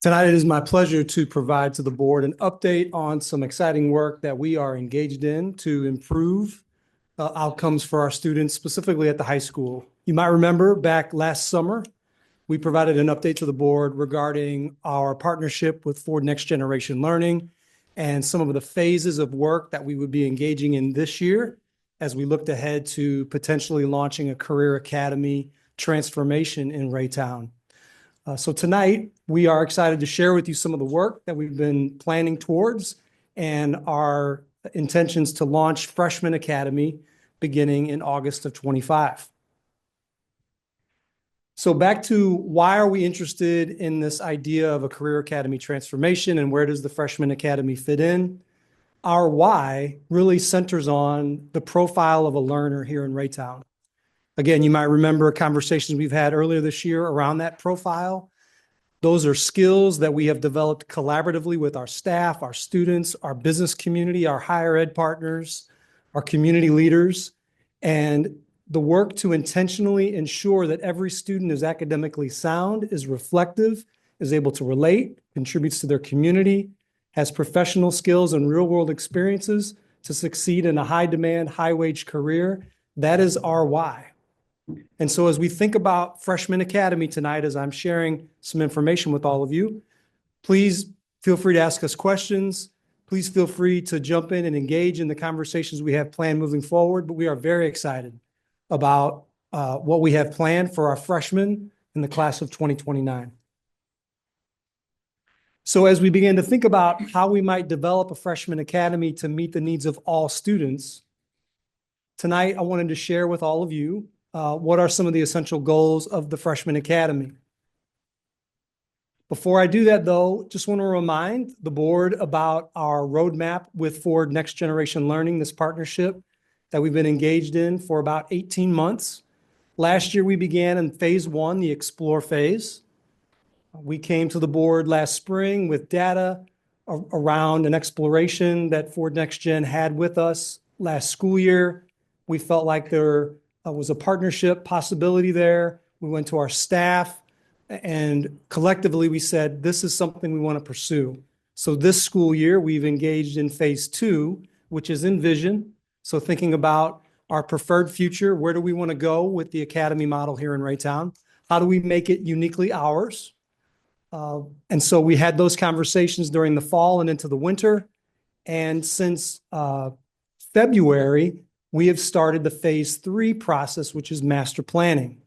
Tonight, it is my pleasure to provide to the board an update on some exciting work that we are engaged in to improve outcomes for our students, specifically at the high school. You might remember back last summer, we provided an update to the board regarding our partnership with Ford Next Generation Learning and some of the phases of work that we would be engaging in this year as we looked ahead to potentially launching a career academy transformation in Raytown. So tonight, we are excited to share with you some of the work that we've been planning towards and our intentions to launch Freshman Academy beginning in August of 25. So back to why are we interested in this idea of a career academy transformation and where does the Freshman Academy fit in? Our why really centers on the profile of a learner here in Raytown. Again, you might remember conversations we've had earlier this year around that profile. Those are skills that we have developed collaboratively with our staff, our students, our business community, our higher ed partners, our community leaders, and the work to intentionally ensure that every student is academically sound, is reflective, is able to relate, contributes to their community, has professional skills and real-world experiences to succeed in a high-demand, high-wage career. That is our why. And so as we think about Freshman Academy tonight, as I'm sharing some information with all of you, please feel free to ask us questions. Please feel free to jump in and engage in the conversations we have planned moving forward. But we are very excited about what we have planned for our freshmen in the class of 2029. So as we begin to think about how we might develop a Freshman Academy to meet the needs of all students, tonight I wanted to share with all of you what are some of the essential goals of the Freshman Academy. Before I do that, though, just want to remind the board about our roadmap with Ford Next Generation Learning, this partnership that we've been engaged in for about 18 months. Last year, we began in phase one, the Explore phase. We came to the board last spring with data around an exploration that Ford Next Gen had with us last school year. We felt like there was a partnership possibility there. We went to our staff and collectively we said, this is something we want to pursue. So this school year, we've engaged in phase two, which is Envision. So thinking about our preferred future, where do we want to go with the academy model here in Raytown? How do we make it uniquely ours? And so we had those conversations during the fall and into the winter. And since February, we have started the phase three process, which is master planning.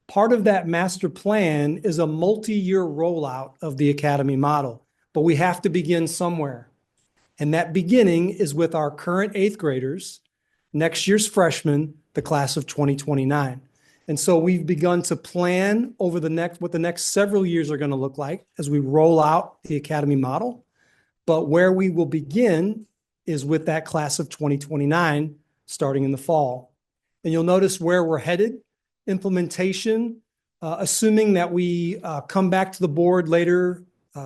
Part of that master plan is a multi-year rollout of the academy model, but we have to begin somewhere. And that beginning is with our current eighth graders, next year's freshmen, the class of 2029. And so we've begun to plan over what the next several years are going to look like as we roll out the academy model. But where we will begin is with that class of 2029 starting in the fall. And you'll notice where we're headed. Implementation, assuming that we come back to the board later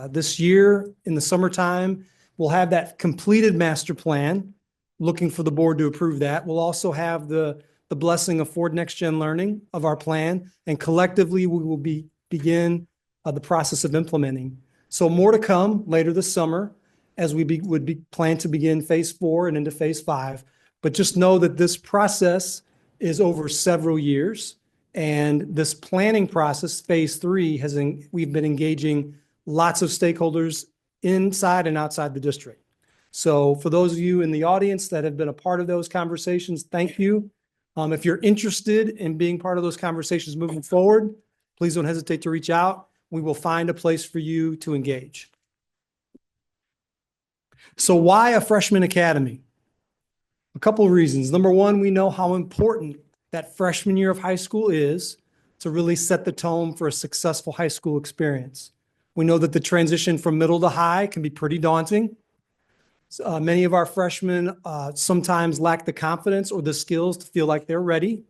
this year in the summertime, we'll have that completed master plan, looking for the board to approve that. We'll also have the blessing of Ford Next Gen Learning of our plan, and collectively we will begin the process of implementing. So more to come later this summer as we plan to begin phase four and into phase five. But just know that this process is over several years. And this planning process, phase three, we've been engaging lots of stakeholders inside and outside the district. So for those of you in the audience that have been a part of those conversations, thank you. If you're interested in being part of those conversations moving forward, please don't hesitate to reach out. We will find a place for you to engage. So why a Freshman Academy? A couple of reasons. Number one, we know how important that freshman year of high school is to really set the tone for a successful high school experience. We know that the transition from middle to high can be pretty daunting. Many of our freshmen sometimes lack the confidence or the skills to feel like they're ready.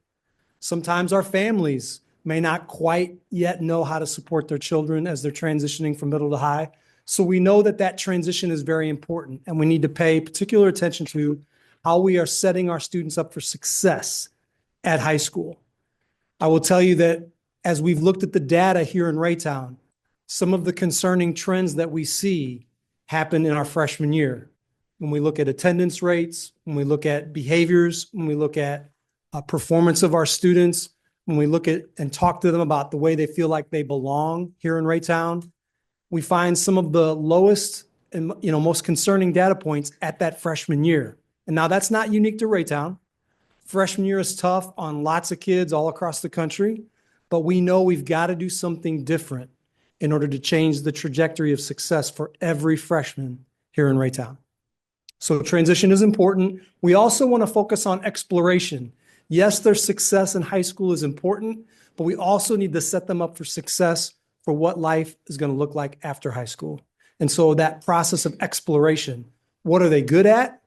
Sometimes our families may not quite yet know how to support their children as they're transitioning from middle to high. So we know that that transition is very important, and we need to pay particular attention to how we are setting our students up for success at high school. I will tell you that as we've looked at the data here in Raytown, some of the concerning trends that we see happen in our freshman year. When we look at attendance rates, when we look at behaviors, when we look at performance of our students, when we look at and talk to them about the way they feel like they belong here in Raytown, we find some of the lowest and most concerning data points at that freshman year. And now that's not unique to Raytown. Freshman year is tough on lots of kids all across the country, but we know we've got to do something different in order to change the trajectory of success for every freshman here in Raytown. So transition is important. We also want to focus on exploration. Yes, their success in high school is important, but we also need to set them up for success for what life is going to look like after high school. And so that process of exploration, what are they good at?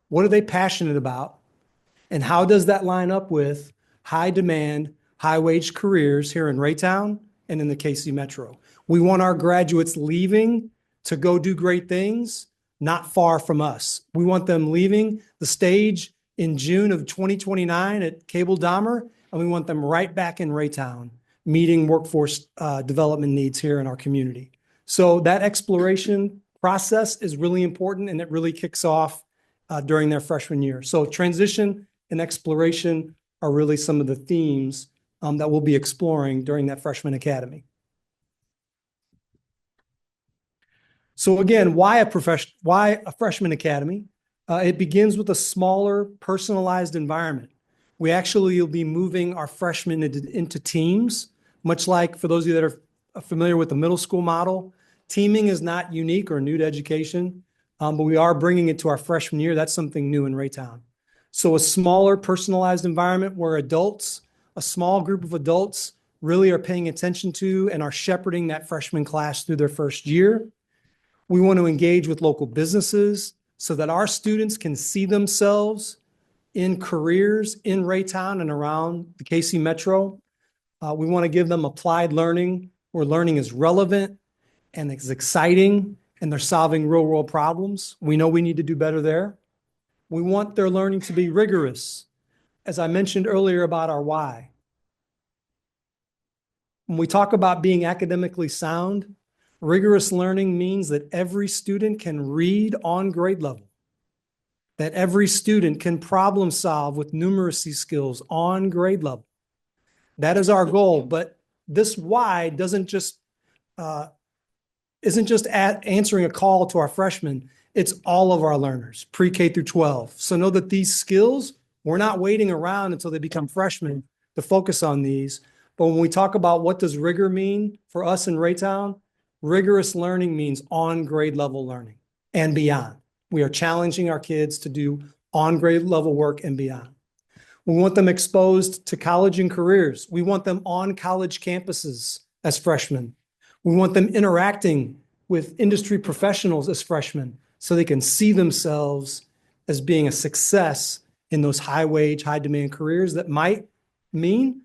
What are they passionate about? And how does that line up with high demand, high wage careers here in Raytown and in the KC Metro? We want our graduates leaving to go do great things, not far from us. We want them leaving the stage in June of 2029 at Cable Dahmer, and we want them right back in Raytown, meeting workforce development needs here in our community. So that exploration process is really important, and it really kicks off during their freshman year. So transition and exploration are really some of the themes that we'll be exploring during that freshman academy. So again, why a freshman academy? It begins with a smaller, personalized environment. We actually will be moving our freshmen into teams, much like for those of you that are familiar with the middle school model. Teaming is not unique or new to education, but we are bringing it to our freshman year. That's something new in Raytown. So a smaller, personalized environment where adults, a small group of adults, really are paying attention to and are shepherding that freshman class through their first year. We want to engage with local businesses so that our students can see themselves in careers in Raytown and around the KC Metro. We want to give them applied learning where learning is relevant and it's exciting and they're solving real world problems. We know we need to do better there. We want their learning to be rigorous. As I mentioned earlier about our why. When we talk about being academically sound, rigorous learning means that every student can read on grade level, that every student can problem solve with numeracy skills on grade level. That is our goal, but this why isn't just answering a call to our freshmen. It's all of our learners, pre-K through 12. So know that these skills, we're not waiting around until they become freshmen to focus on these. But when we talk about what does rigor mean for us in Raytown, rigorous learning means on grade level learning and beyond. We are challenging our kids to do on grade level work and beyond. We want them exposed to college and careers. We want them on college campuses as freshmen. We want them interacting with industry professionals as freshmen so they can see themselves as being a success in those high wage, high demand careers that might mean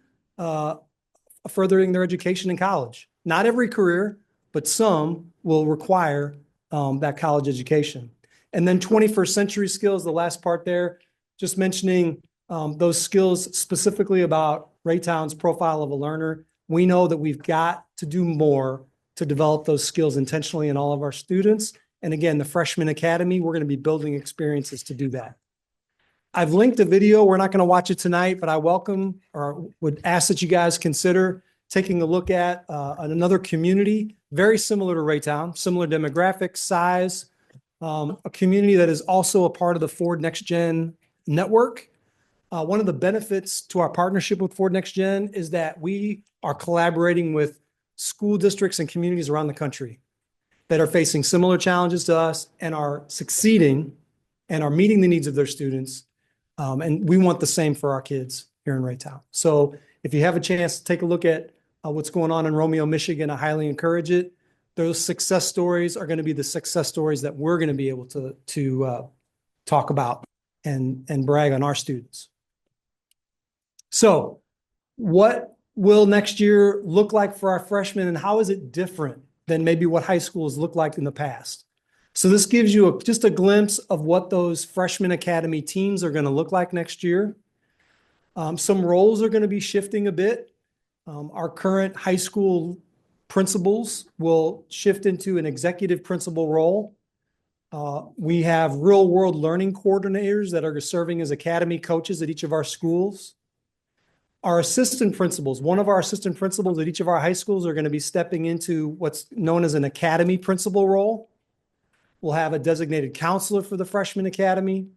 furthering their education in college. Not every career, but some will require that college education. And then 21st century skills, the last part there, just mentioning those skills specifically about Raytown's profile of a learner. We know that we've got to do more to develop those skills intentionally in all of our students. And again, the Freshman Academy, we're going to be building experiences to do that. I've linked a video. We're not going to watch it tonight, but I welcome or would ask that you guys consider taking a look at another community, very similar to Raytown, similar demographics, size, a community that is also a part of the Ford Next Gen network. One of the benefits to our partnership with Ford Next Gen is that we are collaborating with school districts and communities around the country that are facing similar challenges to us and are succeeding and are meeting the needs of their students. And we want the same for our kids here in Raytown. So if you have a chance to take a look at what's going on in Romeo, Michigan, I highly encourage it. Those success stories are going to be the success stories that we're going to be able to talk about and brag on our students. So what will next year look like for our freshmen, and how is it different than maybe what high schools looked like in the past? So this gives you just a glimpse of what those freshman academy teams are going to look like next year. Some roles are going to be shifting a bit. Our current high school principals will shift into an executive principal role. We have real-world learning coordinators that are serving as academy coaches at each of our schools. Our assistant principals, one of our assistant principals at each of our high schools are going to be stepping into what's known as an academy principal role. We'll have a designated counselor for the freshman academy,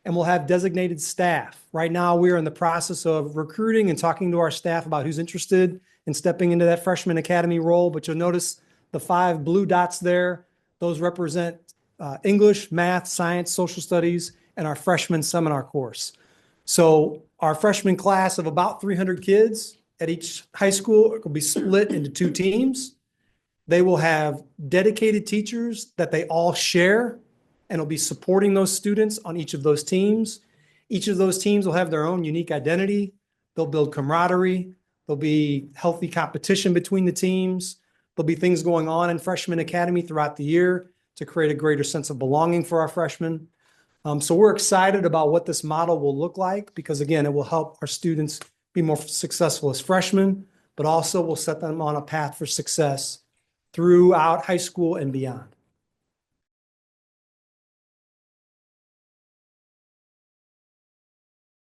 and we'll have designated staff. Right now, we're in the process of recruiting and talking to our staff about who's interested in stepping into that freshman academy role. But you'll notice the 5 blue dots there. Those represent English, math, science, social studies, and our freshman seminar course. So our freshman class of about 300 kids at each high school will be split into 2 teams. They will have dedicated teachers that they all share and will be supporting those students on each of those teams. Each of those teams will have their own unique identity. They'll build camaraderie. There'll be healthy competition between the teams. There'll be things going on in Freshman Academy throughout the year to create a greater sense of belonging for our freshmen. So we're excited about what this model will look like because, again, it will help our students be more successful as freshmen, but also will set them on a path for success throughout high school and beyond.